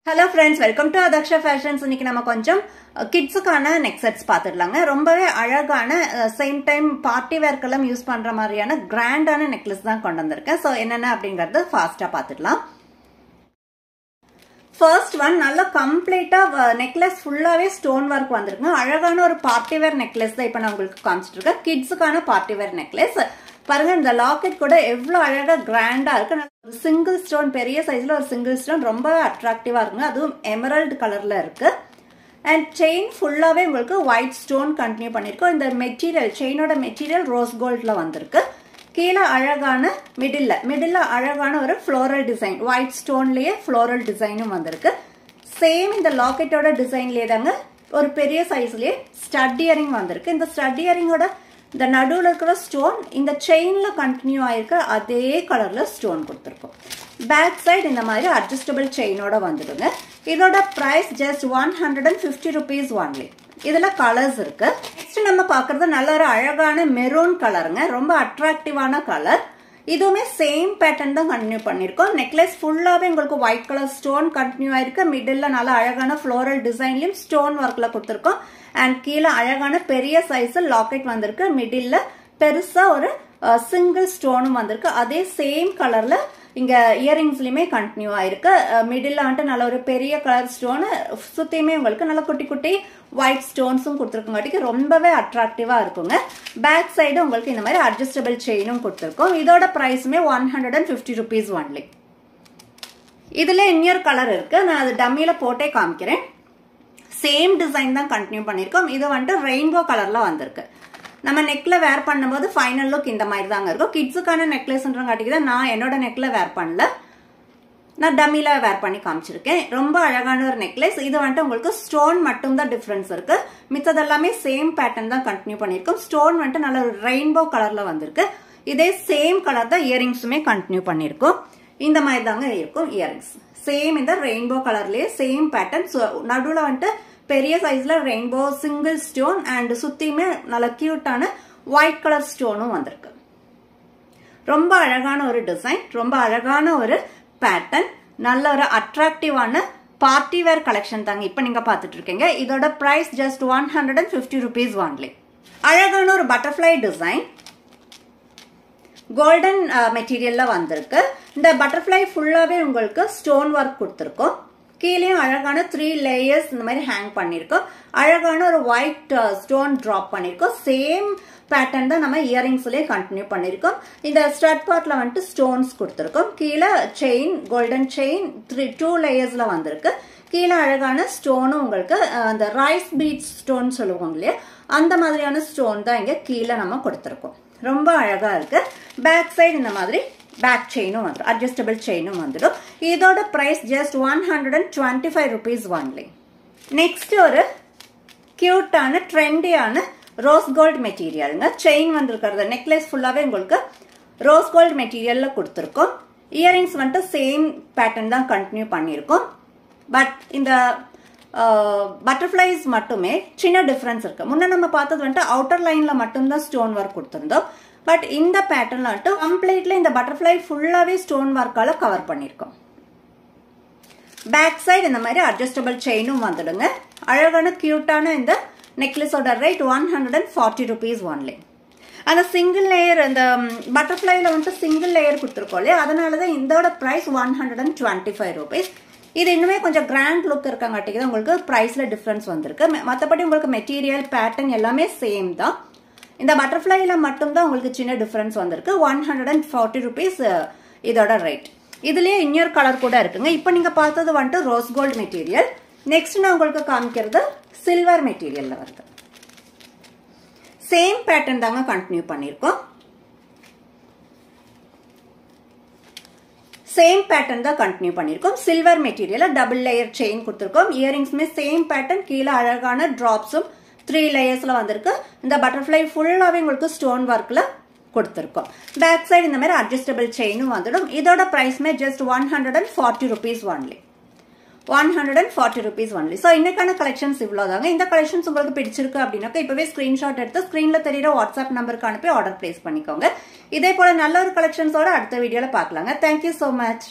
Hello friends, welcome to Adaksha Fashions. இன்னைக்கு நம்ம கொஞ்சம் கிட்ஸ்க்கான நெக் செட்ஸ் பார்த்துடலாங்க. ரொம்பவே அழகான சேம் டைம் பார்ட்டி வேர்க்கெல்லாம் யூஸ் பண்ற மாதிரியான கிராண்டான நெக்லஸ் தான் கொண்டு வந்திருக்கேன். ஸோ என்னென்ன அப்படிங்கறது ஃபாஸ்டா பார்த்துடலாம். ஃபர்ஸ்ட் ஒன் நல்ல கம்ப்ளீட்டா நெக்லஸ் ஃபுல்லாவே ஸ்டோன் ஒர்க் வந்திருக்குங்க. அழகான ஒரு பார்ட்டி வேர் நெக்லஸ் தான் இப்போ நான் உங்களுக்கு காமிச்சிட்டு இருக்கேன். கிட்ஸுக்கான பார்ட்டி வேர் நெக்லஸ் பாருங்க. இந்த லாக்கெட் கூட எவ்வளவு அழகா கிராண்டா இருக்கு. சிங்கிள் ஸ்டோன் பெரிய சைஸ்ல ஒரு சிங்கிள் ஸ்டோன் ரொம்ப அட்ராக்டிவா இருக்குங்க. அதுவும் எமரல்ட் கலர்ல இருக்கு. அண்ட் செயின் ஃபுல்லாவே உங்களுக்கு ஒயிட் ஸ்டோன் கண்டினியூ பண்ணிருக்கோம். இந்த மெட்டீரியல் செயினோட மெட்டீரியல் ரோஸ் கோல்ட்ல வந்திருக்கு. கீழே அழகான மிடில்ல அழகான ஒரு ஃப்ளோரல் டிசைன் ஒயிட் ஸ்டோன்லயே ஃப்ளோரல் டிசைனும் வந்திருக்கு. சேம் இந்த லாக்கெட்டோட டிசைன்லயே தாங்க ஒரு பெரிய சைஸ்லயே ஸ்டட் இயரிங் வந்திருக்கு. இந்த ஸ்டட் இயரிங்கோட இந்த நடுவில் இருக்கிற ஸ்டோன் இந்த செயின்ல கண்டினியூ ஆயிருக்க அதே கலர்ல ஸ்டோன் கொடுத்துருக்கோம். பேக் சைடு இந்த மாதிரி அட்ஜஸ்டபிள் செயினோட வந்துடுங்க. இதோட பிரைஸ் ஜஸ்ட் 150 rupees ஒன்லி. இதுல கலர்ஸ் இருக்கு. நெக்ஸ்ட் நம்ம பாக்குறது நல்ல ஒரு அழகான மெரூன் கலருங்க. ரொம்ப அட்ராக்டிவான கலர். இதுவுமே சேம் பேட்டர்ன் தான் கண்டினியூ பண்ணிருக்கோம். நெக்லஸ் ஃபுல்லாவே உங்களுக்கு ஒயிட் கலர் ஸ்டோன் கண்டினியூ ஆயிருக்கு. மிடில் நல்ல அழகான ஃப்ளோரல் டிசைன்லயும் ஸ்டோன் ஒர்க்ல கொடுத்துருக்கோம். அண்ட் கீழே அழகான பெரிய சைஸ் லாக்கெட் வந்திருக்கு. மிடில் பெருசா ஒரு சிங்கிள் ஸ்டோனும் வந்திருக்கு. அதே சேம் கலர்ல இங்க இயரிங்ஸ்லயுமே கண்டினியூ ஆயிருக்கு. மிடில் வந்துட்டு நல்ல ஒரு பெரிய கலர் ஸ்டோனு சுத்தியுமே உங்களுக்கு நல்ல குட்டி குட்டி ஒயிட் ஸ்டோன்ஸும் கொடுத்துருக்கங்காட்டிக்கு ரொம்பவே அட்ராக்டிவா இருக்குங்க. பேக் சைடு உங்களுக்கு இந்த மாதிரி அட்ஜஸ்டபிள் செயினும் கொடுத்துருக்கோம். இதோட பிரைஸுமே 150 rupees ஒன்லி. இதுல இன்னொரு கலர் இருக்கு. நான் அது டம்மியில போட்டே காமிக்கிறேன். சேம் டிசைன் தான் கண்டினியூ பண்ணிருக்கோம். இது வந்துட்டு ரெயின்போ கலர்ல வந்திருக்கு. நம்ம நெக்ல வேர் பண்ணும்போது ஃபைனல் லுக் இந்த மாதிரி தாங்க இருக்கும். கிட்ஸுக்கான நெக்லஸ்ன்றங்காட்டிக்கு தான் நான் என்னோட நெக்ல வேர் பண்ணல. நான் டம்மில வேர் பண்ணி காமிச்சிருக்கேன். ரொம்ப அழகான ஒரு நெக்லஸ். இது வந்துட்டு உங்களுக்கு ஸ்டோன் மட்டும் தான் டிஃபரன்ஸ் இருக்கு. மித்தது எல்லாமே சேம் பேட்டர்ன் தான் கண்டினியூ பண்ணிருக்கோம். ஸ்டோன் வந்துட்டு நல்ல ஒரு ரெயின்போ கலர்ல வந்திருக்கு. இதே சேம் கலர் தான் இயரிங்ஸுமே கண்டினியூ பண்ணிருக்கோம். இந்த மாதிரி தாங்க இருக்கும் இயரிங்ஸ். சேம் இந்த ரெயின்போ கலர்லயே சேம் பேட்டர்ன். நடுவுல வந்துட்டு பெரிய சைஸ்ல ரெயின்போ சிங்கிள் ஸ்டோன் அண்ட் சுத்தியுமே நல்ல கியூட்டான ஒயிட் கலர் ஸ்டோனும் வந்திருக்கு. ரொம்ப அழகான ஒரு டிசைன், ரொம்ப அழகான ஒரு பேட்டர்ன், நல்ல ஒரு அட்ராக்டிவான பார்ட்டி வேர் கலெக்ஷன் தாங்க இப்ப நீங்க பாத்துட்டு இருக்கீங்க. இதோட பிரைஸ் ஜஸ்ட் 150 rupees ஒன்லி. அழகான ஒரு பட்டர்ஃபிளை டிசைன் கோல்டன் மெட்டீரியல்ல வந்திருக்கு. இந்த பட்டர்ஃபிளை ஃபுல்லாவே உங்களுக்கு ஸ்டோன் ஒர்க் கொடுத்துருக்கோம். கீழே அழகான 3 லேயர்ஸ் இந்த மாதிரி ஹேங் பண்ணிருக்கோம். அழகான ஒரு ஒயிட் ஸ்டோன் டிராப் பண்ணிருக்கோம். சேம் பேட்டர்ன் தான் நம்ம இயரிங்ஸ்லயே கண்டினியூ பண்ணிருக்கோம். இந்த ஸ்டட் பார்ட்ல வந்துட்டு ஸ்டோன்ஸ் கொடுத்துருக்கோம். கீழே செயின் கோல்டன் செயின் 2 லேயர்ஸ்ல வந்திருக்கு. கீழே அழகான ஸ்டோனும் உங்களுக்கு அந்த ரைஸ் பீட் ஸ்டோன் சொல்லுவோம் இல்லையா, அந்த மாதிரியான ஸ்டோன் தான் இங்க கீழே நம்ம கொடுத்துருக்கோம். ரொம்ப அழகா இருக்கு. பேக் சைடு இந்த மாதிரி பேக் செயினும் வந்துடும், அட்ஜஸ்டபிள் செயினும் வந்துடும். இதோட price just 125 rupees only. Next ஒரு கியூட்டான ட்ரெண்டியான ரோஸ் கோல்ட் மெட்டீரியலுங்க. செயின் வந்திருக்கிறது நெக்லஸ் ஃபுல்லாவே உங்களுக்கு ரோஸ் கோல்ட் மெட்டீரியல்ல கொடுத்துருக்கோம். இயரிங்ஸ் வந்துட்டு சேம் பேட்டர்ன் தான் கண்டினியூ பண்ணியிருக்கோம். பட் இந்த பட்டர்ஃபிளைஸ் மட்டுமே சின்ன டிஃபரன்ஸ் இருக்கு. முன்ன நம்ம பார்த்தது வந்துட்டு அவுட்டர் லைன்ல மட்டும்தான் ஸ்டோன் ஒர்க் கொடுத்திருந்தோம். பட் இந்த பேட்டர்ன்ல வந்துட்டு கம்ப்ளீட்ல இந்த பட்டர்ஃபிளை ஃபுல்லாவே ஸ்டோன் ஒர்க்கால கவர் பண்ணிருக்கோம். பேக் சைடு இந்த மாதிரி அட்ஜஸ்டபிள் செயினும் வந்துடுங்க. அழகான கியூட்டான இந்த நெக்லஸோட ரேட் 140 rupees ஒன்லி. அந்த சிங்கிள் லேயர் இந்த பட்டர்ஃபிளைல வந்துட்டு சிங்கிள் லேயர் கொடுத்துருக்கோம் இல்லையா, அதனாலதான் இதோட பிரைஸ் 125 rupees. இது இன்னுமே கொஞ்சம் கிராண்ட் லுக் இருக்கங்காட்டிக்கு தான் உங்களுக்கு பிரைஸ்ல டிஃபரன்ஸ் வந்திருக்கு. மற்றபடி உங்களுக்கு மெட்டீரியல் பேட்டர்ன் எல்லாமே சேம் தான். இந்த பட்டர்ஃபிளைல மட்டும்தான் உங்களுக்கு சின்ன டிஃபரன்ஸ் வந்திருக்கு. 140 rupees இதோட ரேட். இதுலயே இன்னொரு கலர் கூட இருக்குங்க. இப்போ நீங்க பார்த்தது வந்துட்டு ரோஸ் கோல்ட் மெட்டீரியல். நெக்ஸ்ட் நான் உங்களுக்கு காமிக்கிறது சில்வர் மெட்டீரியல்ல வருது. சேம் பேட்டர்ன் தாங்க கண்டினியூ பண்ணிருக்கோம். சேம் பேட்டர்ன் தான் கண்டினியூ பண்ணிருக்கோம். Silver material double layer chain கொடுத்துருக்கோம். இயரிங்ஸ்மே சேம் பேட்டர்ன். கீழே அழகான டிராப்ஸும் 3 லேயர்ஸ்ல வந்திருக்கு. இந்த பட்டர்ஃபிளை ஃபுல்லாவே உங்களுக்கு ஸ்டோன் ஒர்க்ல கொடுத்துருக்கோம். பேக் சைடு இந்த மாதிரி அட்ஜஸ்டபிள் செயினும் வந்துடும். இதோட பிரைஸ்மே just 140 rupees only. 140 rupees only. So இன்னைக்கான கலெக்ஷன்ஸ் இவ்வளோதாங்க. இந்த கலெக்ஷன்ஸ் உங்களுக்கு பிடிச்சிருக்கு அப்படின்னாக்கா இப்பவே ஸ்கிரீன்ஷாட் எடுத்து ஸ்கிரீன்ல தெரியுற வாட்ஸ்அப் நம்பருக்கு அனுப்பி ஆர்டர் பிளேஸ் பண்ணிக்கோங்க. இதே போல நல்ல ஒரு கலெக்ஷன்ஸோட அடுத்த வீடியோல பார்க்கலாங்க. Thank you so much.